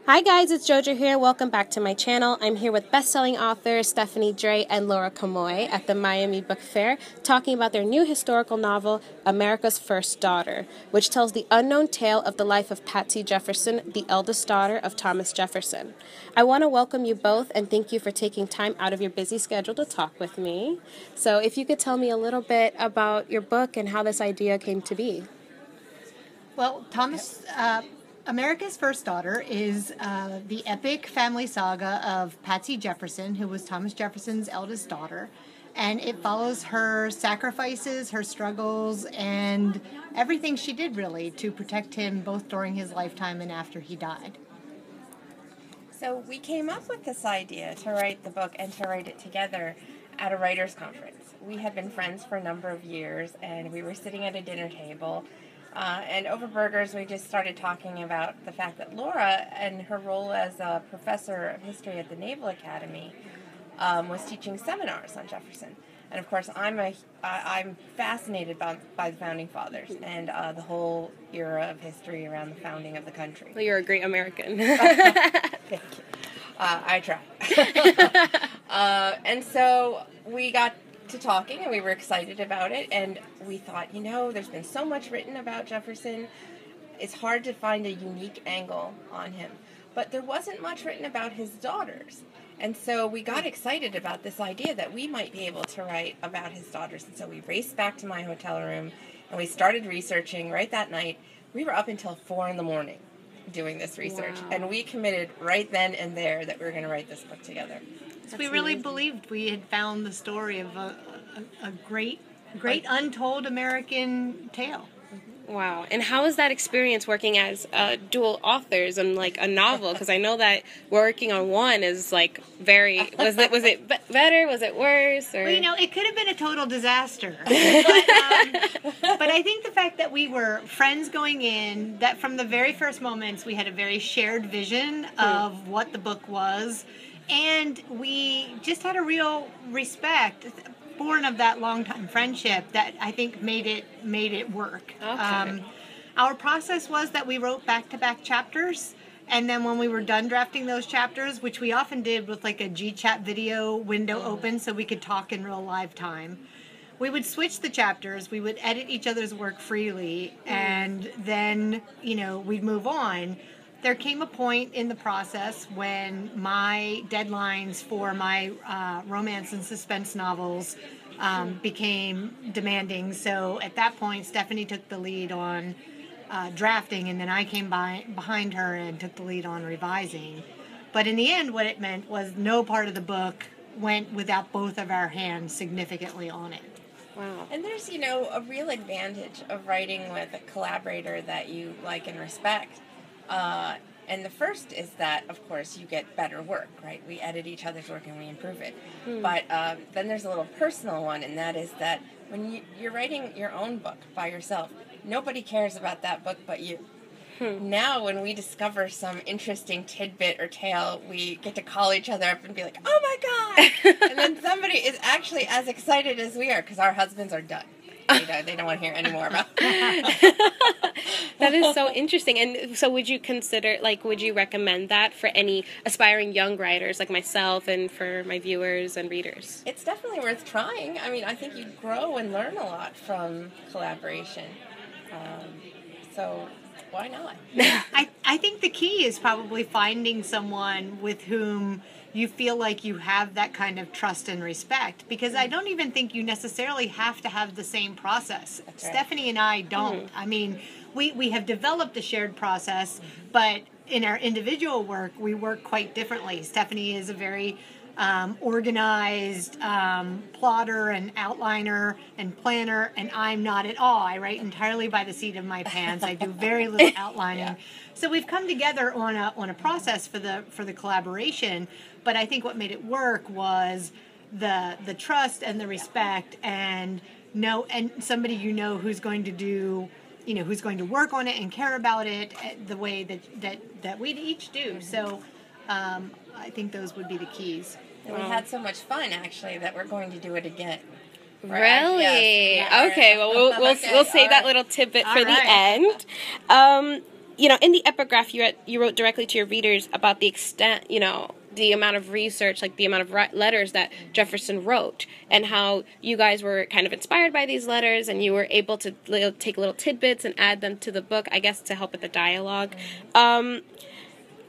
Hi guys, it's Jojo here. Welcome back to my channel. I'm here with best-selling author Stephanie Dray and Laura Kamoie at the Miami Book Fair talking about their new historical novel, America's First Daughter, which tells the unknown tale of the life of Patsy Jefferson, the eldest daughter of Thomas Jefferson. I want to welcome you both and thank you for taking time out of your busy schedule to talk with me. So if you could tell me a little bit about your book and how this idea came to be. Well, America's First Daughter is the epic family saga of Patsy Jefferson, who was Thomas Jefferson's eldest daughter. And it follows her sacrifices, her struggles, and everything she did, really, to protect him both during his lifetime and after he died. So we came up with this idea to write the book and to write it together at a writer's conference. We had been friends for a number of years, and we were sitting at a dinner table. And over burgers, we just started talking about the fact that Laura, and her role as a professor of history at the Naval Academy, was teaching seminars on Jefferson. And of course, I'm fascinated by the Founding Fathers and the whole era of history around the founding of the country. Well, you're a great American. Thank you. I try. And so we got to talking, and we were excited about it, and we thought, there's been so much written about Jefferson, it's hard to find a unique angle on him. But there wasn't much written about his daughters, and so we got excited about this idea that we might be able to write about his daughters, and so we raced back to my hotel room, and we started researching right that night. We were up until 4 in the morning doing this research, and we committed right then and there that we were going to write this book together. We really believed we had found the story of a great untold American tale. Wow. And how was that experience working as dual authors on like a novel? Because I know that working on one is like very. Was it better? Was it worse? Or? Well, it could have been a total disaster. But I think the fact that we were friends going in, that from the very first moments we had a very shared vision of what the book was, and we just had a real respect, born of that long-time friendship, that I think made it work. Okay. Our process was that we wrote back-to-back chapters, and then when we were done drafting those chapters, which we often did with like a G-Chat video window open so we could talk in real live time, we would switch the chapters, we would edit each other's work freely, and then, we'd move on. There came a point in the process when my deadlines for my romance and suspense novels became demanding. So at that point, Stephanie took the lead on drafting, and then I came behind her and took the lead on revising. But in the end, what it meant was no part of the book went without both of our hands significantly on it. Wow. And there's, a real advantage of writing with a collaborator that you like and respect. And the first is that, of course, you get better work, right? We edit each other's work and we improve it. But then there's a little personal one, and that is that when you're writing your own book by yourself, nobody cares about that book but you. Now, when we discover some interesting tidbit or tale, we get to call each other up and be like, oh my God! And then somebody is actually as excited as we are, because our husbands are done. They don't want to hear any more about it. That is so interesting. And so would you recommend that for any aspiring young writers like myself and for my viewers and readers? It's definitely worth trying. I mean, I think you grow and learn a lot from collaboration. So why not? I think the key is probably finding someone with whom you feel like you have that kind of trust and respect, because I don't even think you necessarily have to have the same process. That's right. Stephanie and I don't. I mean, we have developed a shared process, but in our individual work, we work quite differently. Stephanie is a very organized plotter and outliner and planner, and I'm not at all. I write entirely by the seat of my pants. I do very little outlining. Yeah. So we've come together on a process for the collaboration, but I think what made it work was the trust and the respect, and somebody who's going to do, who's going to work on it and care about it the way that we each do. So I think those would be the keys. And we had so much fun, actually, that we're going to do it again. Really? Yes. Okay. Well, we'll save that little tidbit for the end. in the epigraph, you wrote directly to your readers about the extent, the amount of research, like the amount of letters that Jefferson wrote, and how you guys were kind of inspired by these letters, and you were able to take little tidbits and add them to the book, I guess, to help with the dialogue.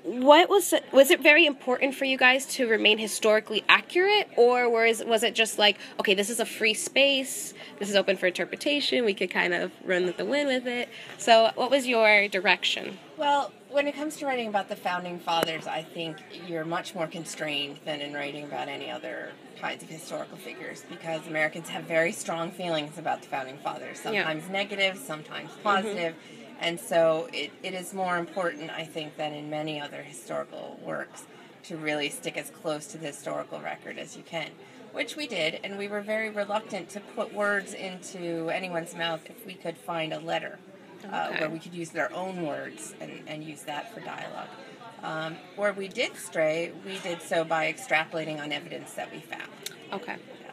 What was it very important for you guys to remain historically accurate, or was it just like, okay, this is a free space, this is open for interpretation, we could kind of run with the wind with it? So what was your direction? Well, when it comes to writing about the Founding Fathers, I think you're much more constrained than in writing about any other kinds of historical figures, because Americans have very strong feelings about the Founding Fathers, sometimes negative, sometimes positive. And so it is more important, I think, than in many other historical works to really stick as close to the historical record as you can, which we did, and we were very reluctant to put words into anyone's mouth if we could find a letter where we could use their own words and use that for dialogue. Where we did stray, we did so by extrapolating on evidence that we found. Okay. Yeah.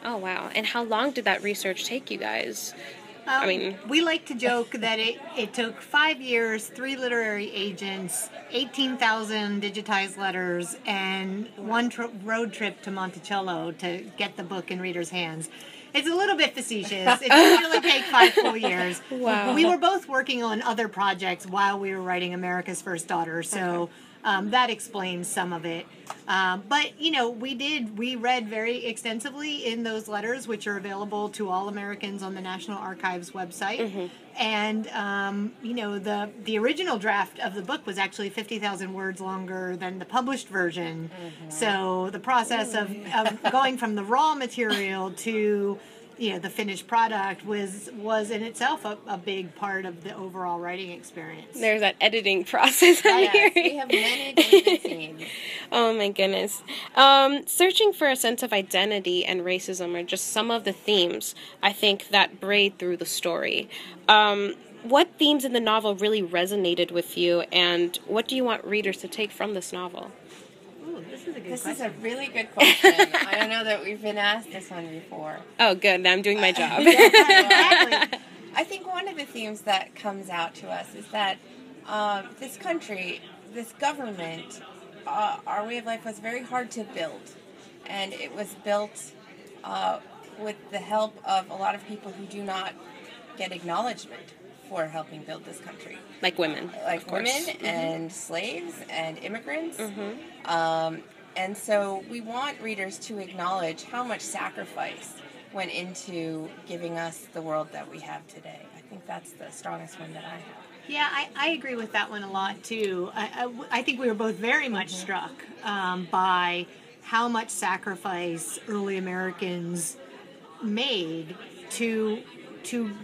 Oh, wow. And how long did that research take you guys? We like to joke that it took 5 years, 3 literary agents, 18,000 digitized letters, and one road trip to Monticello to get the book in readers' hands. It's a little bit facetious. It didn't really take 5 full years. Wow. We were both working on other projects while we were writing America's First Daughter, so that explains some of it. But, we read very extensively in those letters, which are available to all Americans on the National Archives website. And, the original draft of the book was actually 50,000 words longer than the published version. So the process of going from the raw material to the finished product was in itself a big part of the overall writing experience. There's that editing process I'm hearing. We have many different scenes. Oh my goodness. Searching for a sense of identity and racism are just some of the themes, I think, that braid through the story. What themes in the novel really resonated with you, and what do you want readers to take from this novel? This is a really good question. I don't know that we've been asked this one before. Oh, good. I'm doing my job. Exactly. I think one of the themes that comes out to us is that this country, this government, our way of life was very hard to build. And it was built with the help of a lot of people who do not get acknowledgement for helping build this country. Like women. Like women and slaves and immigrants. And so we want readers to acknowledge how much sacrifice went into giving us the world that we have today. I think that's the strongest one that I have. Yeah, I agree with that one a lot, too. I think we were both very much struck by how much sacrifice early Americans made to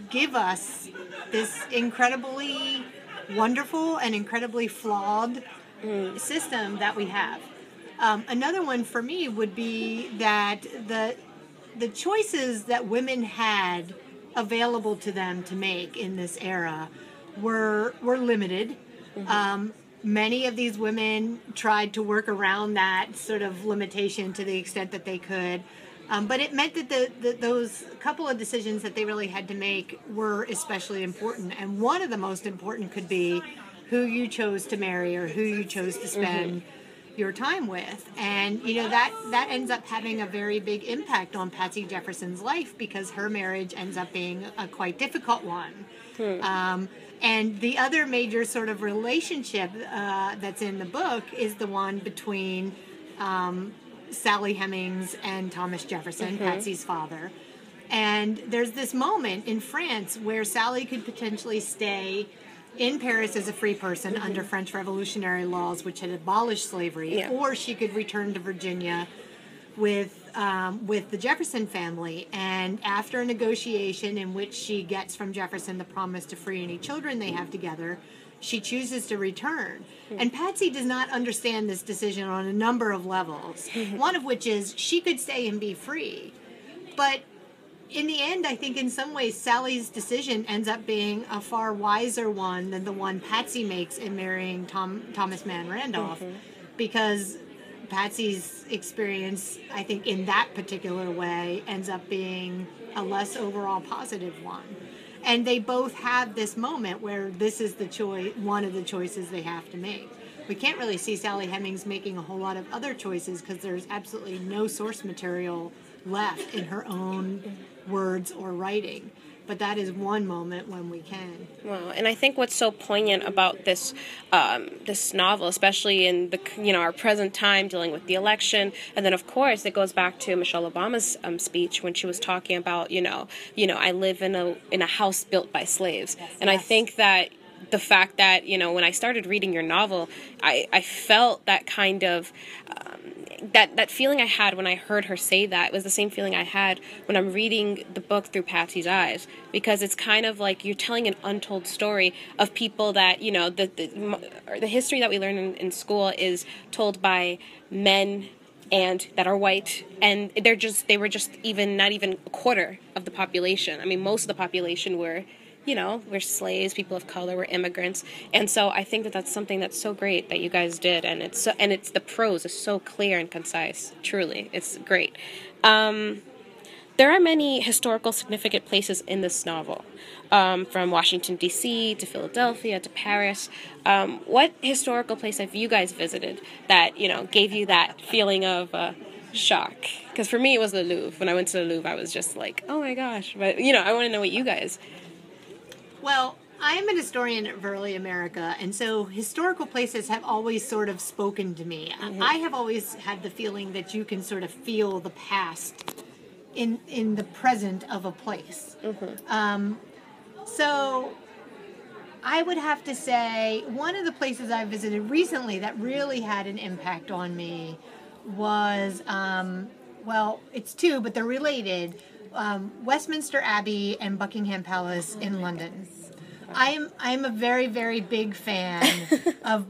give us this incredibly wonderful and incredibly flawed system that we have. Another one for me would be that the choices that women had available to them to make in this era were limited. Many of these women tried to work around that sort of limitation to the extent that they could. But it meant that those couple of decisions that they really had to make were especially important. And one of the most important could be who you chose to marry or who you chose to spend your time with. And, that ends up having a very big impact on Patsy Jefferson's life, because her marriage ends up being a quite difficult one. And the other major sort of relationship that's in the book is the one between Sally Hemings and Thomas Jefferson, Patsy's father. And there's this moment in France where Sally could potentially stay in Paris as a free person under French revolutionary laws, which had abolished slavery, or she could return to Virginia with the Jefferson family. And after a negotiation in which she gets from Jefferson the promise to free any children they have together, she chooses to return. And Patsy does not understand this decision on a number of levels, one of which is she could stay and be free. But in the end, I think in some ways Sally's decision ends up being a far wiser one than the one Patsy makes in marrying Thomas Mann Randolph, because Patsy's experience, I think, in that particular way ends up being a less overall positive one. And they both have this moment where this is the choice, one of the choices they have to make. We can't really see Sally Hemings making a whole lot of other choices because there's absolutely no source material left in her own words or writing. But that is one moment when we can. Wow, and I think what's so poignant about this this novel, especially in the our present time, dealing with the election, and then of course it goes back to Michelle Obama's speech when she was talking about I live in a house built by slaves, and I think that the fact that when I started reading your novel, I felt that kind of that feeling I had when I heard her say that was the same feeling I had when I'm reading the book through Patsy's eyes, because it's kind of like you're telling an untold story of people that the history that we learn in school is told by men and that are white, and they were just not even a quarter of the population. I mean, most of the population were we're slaves, people of color, we're immigrants. And so I think that that's something that's so great that you guys did. And it's the prose is so clear and concise. Truly, it's great. There are many historical significant places in this novel, from Washington, D.C. to Philadelphia to Paris. What historical place have you guys visited that, gave you that feeling of shock? Because for me, it was the Louvre. When I went to the Louvre, I was just like, oh my gosh. But, I want to know what you guys... Well, I'm an historian of early America, and so historical places have always sort of spoken to me. Mm-hmm. I have always had the feeling that you can sort of feel the past in the present of a place. Mm-hmm. So I would have to say one of the places I visited recently that really had an impact on me was, it's two, but they're related. Westminster Abbey and Buckingham Palace in London. I'm a very, very big fan of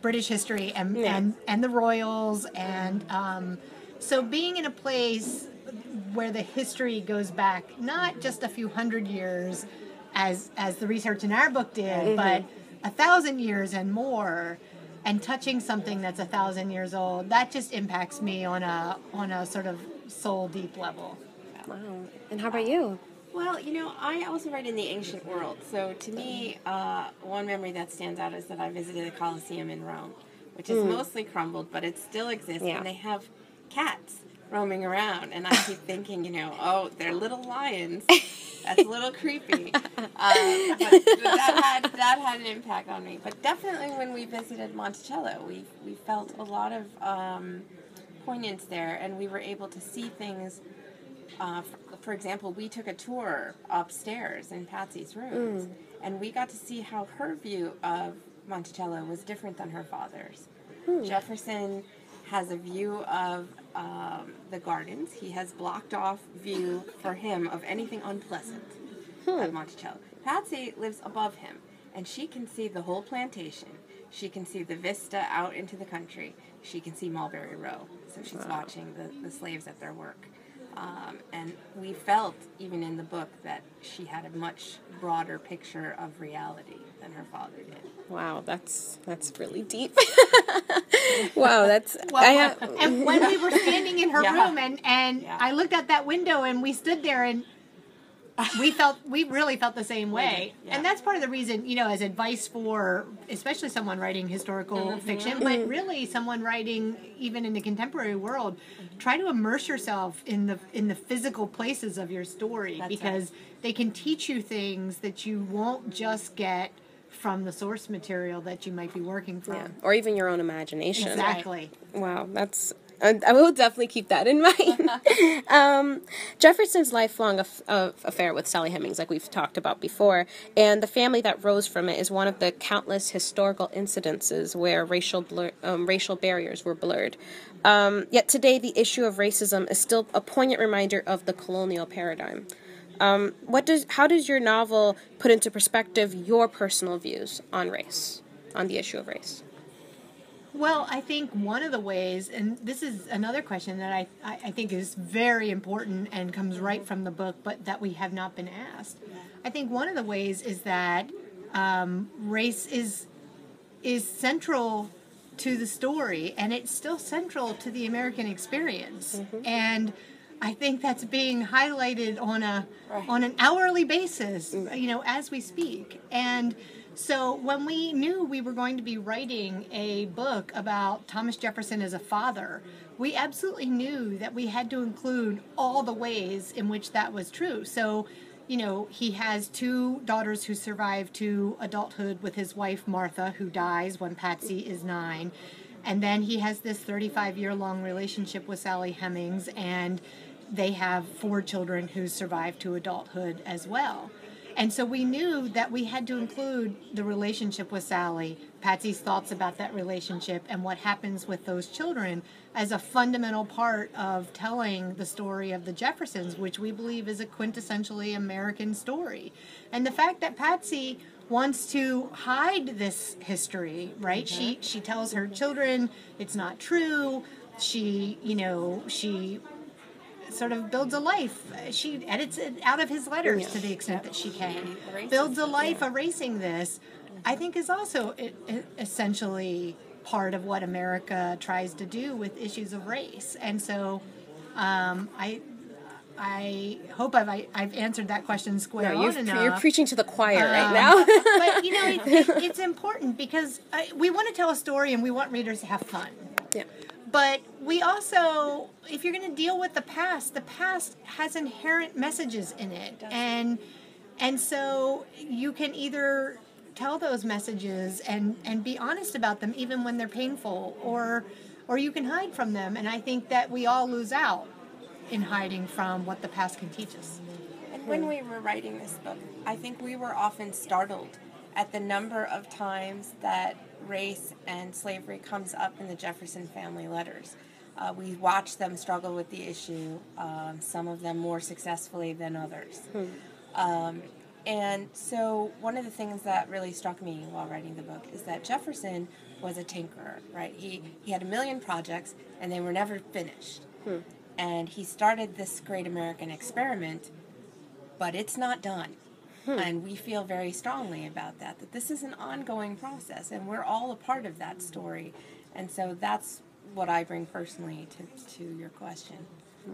British history and the royals, and so being in a place where the history goes back not just a few hundred years as the research in our book did, but 1,000 years and more, and touching something that's 1,000 years old, that just impacts me on a sort of soul deep level. Wow. And how about you? Well, I also write in the ancient world. So to me, one memory that stands out is that I visited the Colosseum in Rome, which is mostly crumbled, but it still exists. Yeah. And they have cats roaming around. And I keep thinking, they're little lions. That's a little creepy. But that had an impact on me. But definitely when we visited Monticello, we felt a lot of poignance there, and we were able to see things. For example, we took a tour upstairs in Patsy's rooms, and we got to see how her view of Monticello was different than her father's. Jefferson has a view of the gardens. He has blocked off view for him of anything unpleasant at Monticello. Patsy lives above him, and she can see the whole plantation. She can see the vista out into the country. She can see Mulberry Row, so she's watching the slaves at their work. And we felt, even in the book, that she had a much broader picture of reality than her father did. Wow, that's really deep. Wow, that's... and when we were standing in her room, and I looked out that window, and we stood there, and we really felt the same way. Yeah. And that's part of the reason, as advice for especially someone writing historical fiction, but really someone writing even in the contemporary world, try to immerse yourself in the physical places of your story, because they can teach you things that you won't just get from the source material that you might be working from. Yeah. Or even your own imagination. Exactly. Wow, I will definitely keep that in mind. Jefferson's lifelong affair with Sally Hemings, like we've talked about before, and the family that rose from it is one of the countless historical incidences where racial barriers were blurred. Yet today, the issue of racism is still a poignant reminder of the colonial paradigm. How does your novel put into perspective your personal views on race, on the issue of race? Well, I think one of the ways, and this is another question that I think is very important and comes right from the book, but that we have not been asked. I think one of the ways is that race is central to the story, and it's still central to the American experience. And I think that's being highlighted on Right. on an hourly basis, you know, as we speak. And so when we knew we were going to be writing a book about Thomas Jefferson as a father, we absolutely knew that we had to include all the ways in which that was true. So, you know, he has two daughters who survive to adulthood with his wife Martha, who dies when Patsy is 9. And then he has this 35-year-long relationship with Sally Hemings, and they have 4 children who survive to adulthood as well. And so we knew that we had to include the relationship with Sally, Patsy's thoughts about that relationship, and what happens with those children as a fundamental part of telling the story of the Jeffersons, which we believe is a quintessentially American story. And the fact that Patsy wants to hide this history, right? She tells her children it's not true. She, you know, she sort of builds a life. She edits it out of his letters to the extent that she can. Builds a life erasing this, I think, is also essentially part of what America tries to do with issues of race. And so I hope I've answered that question square on enough. You're preaching to the choir right now. But, you know, it's important because we want to tell a story and we want readers to have fun. Yeah. But we also, if you're going to deal with the past has inherent messages in it. And so you can either tell those messages and be honest about them even when they're painful, or you can hide from them. And I think that we all lose out in hiding from what the past can teach us. And when we were writing this book, I think we were often startled at the number of times that race and slavery comes up in the Jefferson family letters. We watch them struggle with the issue, some of them more successfully than others. And so one of the things that really struck me while writing the book is that Jefferson was a tinkerer, right? He had a million projects, and they were never finished. And he started this great American experiment, but it's not done. And we feel very strongly about that this is an ongoing process, and we're all a part of that story. And so that's what I bring personally to your question.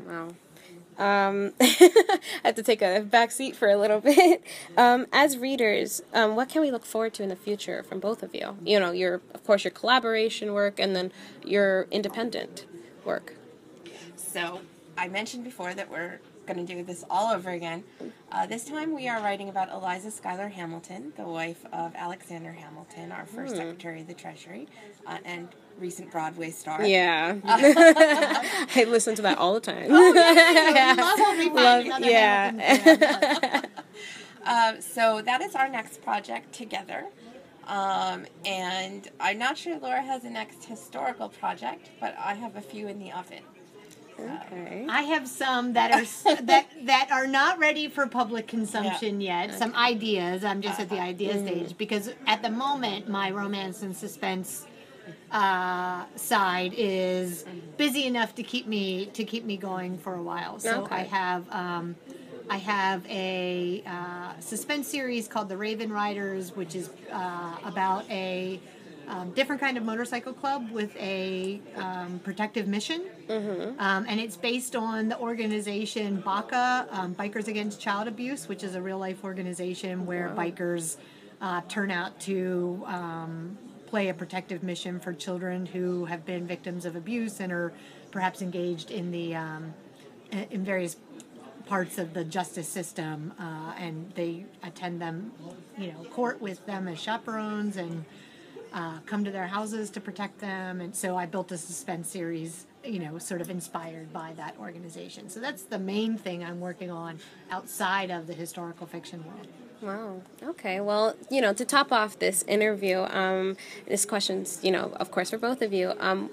Wow. I have to take a back seat for a little bit. As readers, what can we look forward to in the future from both of you? You know, of course, your collaboration work and then your independent work. So I mentioned before that we're going to do this all over again. This time we are writing about Eliza Schuyler Hamilton, the wife of Alexander Hamilton, our first Secretary of the Treasury, and recent Broadway star. Yeah. I listen to that all the time. So that is our next project together. And I'm not sure Laura has a next historical project, but I have a few in the oven. Okay. I have some that are that are not ready for public consumption yet. Some ideas. I'm just at the idea stage because at the moment my romance and suspense side is busy enough to keep me going for a while. So I have a suspense series called The Raven Riders, which is about a different kind of motorcycle club with a protective mission. And it's based on the organization BACA, Bikers Against Child Abuse, which is a real-life organization where bikers turn out to play a protective mission for children who have been victims of abuse and are perhaps engaged in the in various parts of the justice system, and they attend them, court with them as chaperones and come to their houses to protect them. And so I built a suspense series, sort of inspired by that organization. So that's the main thing I'm working on outside of the historical fiction world. Wow. Okay. Well, to top off this interview, this question's, of course, for both of you.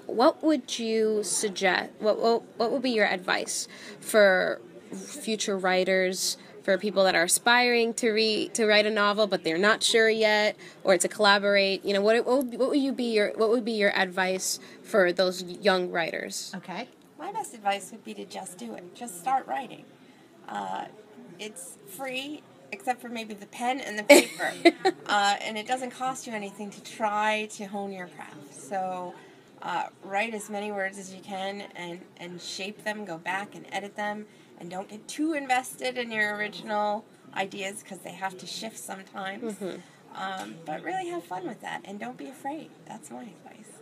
What would you suggest? What would be your advice for future writers, for people that are aspiring to write a novel but they're not sure yet, or to collaborate? What would be your advice for those young writers? Okay. My best advice would be to just do it. Just start writing. It's free, except for maybe the pen and the paper. And it doesn't cost you anything to try to hone your craft. So Write as many words as you can and shape them, go back and edit them, and don't get too invested in your original ideas because they have to shift sometimes. But really have fun with that, and don't be afraid. That's my advice.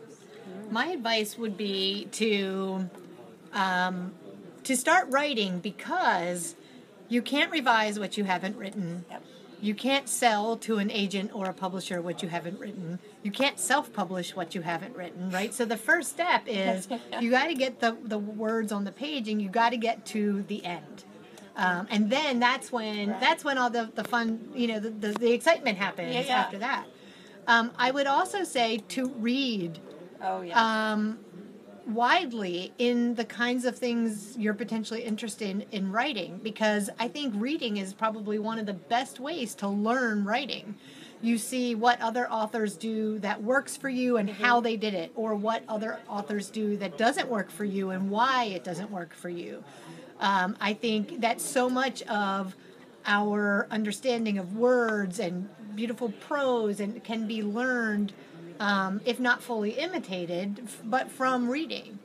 My advice would be to start writing, because you can't revise what you haven't written. Yep. You can't sell to an agent or a publisher what you haven't written. You can't self-publish what you haven't written, right? So the first step is you got to get the words on the page, and you got to get to the end. And then that's when all the fun, the excitement happens after that. I would also say to read widely in the kinds of things you're potentially interested in writing, because I think reading is probably one of the best ways to learn writing. You see what other authors do that works for you and how they did it, or what other authors do that doesn't work for you and why it doesn't work for you. I think that so much of our understanding of words and beautiful prose and can be learned, if not fully imitated, but from reading.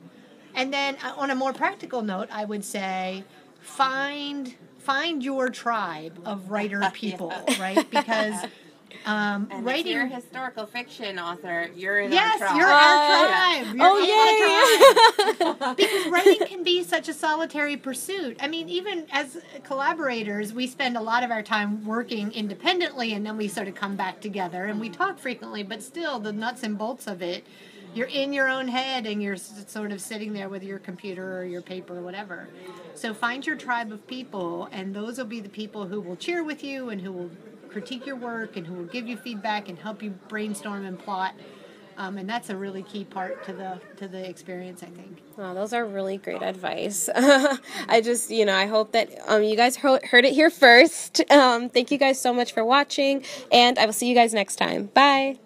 And then on a more practical note, I would say find your tribe of writer people, right? Because and writing, if you're a historical fiction author, you're in yes, our tribe. you're our tribe. You're in the tribe. Because writing can be such a solitary pursuit. I mean, even as collaborators, we spend a lot of our time working independently, and then we sort of come back together, and we talk frequently, but still the nuts and bolts of it, you're in your own head, and you're sort of sitting there with your computer or your paper or whatever. So find your tribe of people, and those will be the people who will cheer with you and who will critique your work and who will give you feedback and help you brainstorm and plot. And that's a really key part to the experience, I think. Oh, those are really great advice. I just, I hope that you guys heard it here first. Thank you guys so much for watching, and I will see you guys next time. Bye.